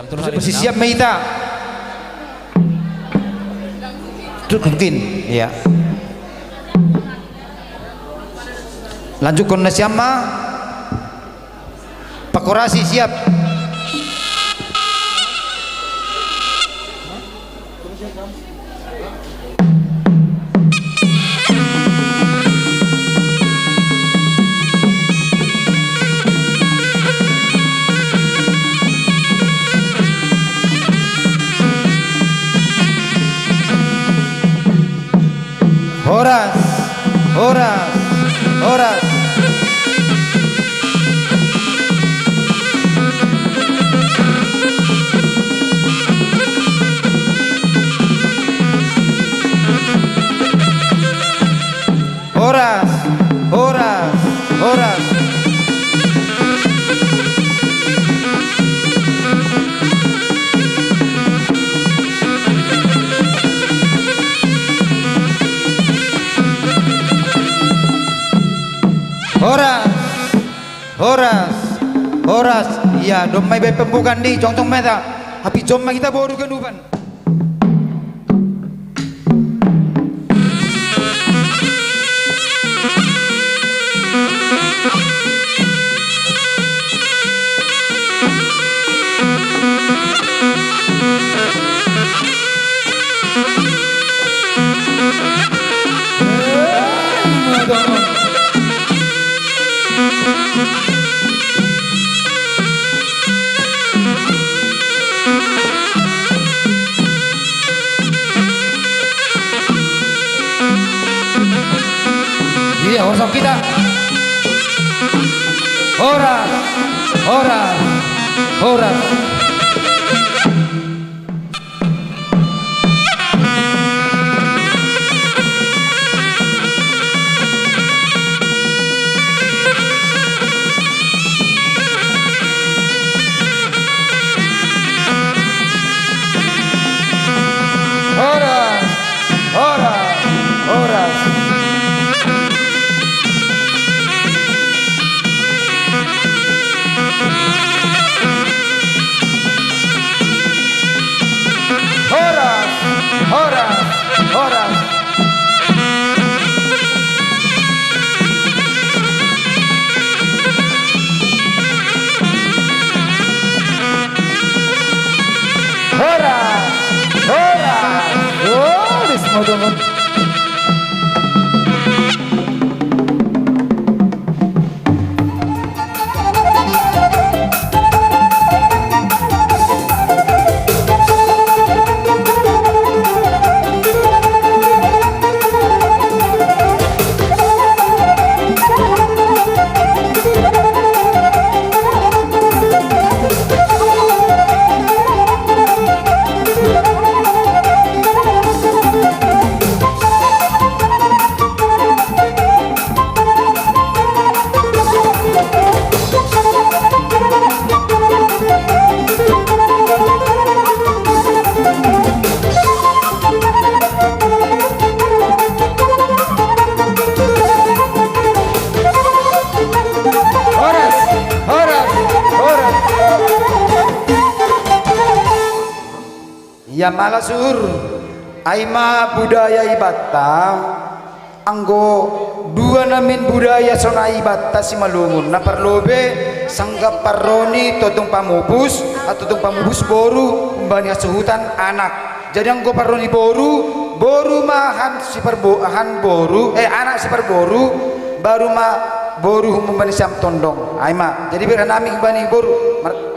terus bersisiap meita mungkin ya. Lanjut kon nasiama pakorasi siap. Horas, horas, horas. Horas, horas, horas. Horas, horas, horas. Iya, domai bay pembukaan di cong meta. Tapi jom kita baru kenuban. Iya, horas kita. Horas, horas, horas. Horas, horas, horas. Horas, horas, horas. Horas, horas. Oh, di semua dong. Ya malasur aima budaya ibata anggo dua namin budaya sona ibata si malungun na parlobe sanggap paroni totong pamubus atau totong pamubus boru umbani asuhutan anak jadi anggo paroni boru mahan si perbohan boru anak si perboru baru ma boru umbani siam tondong aima jadi biar nami umbani boru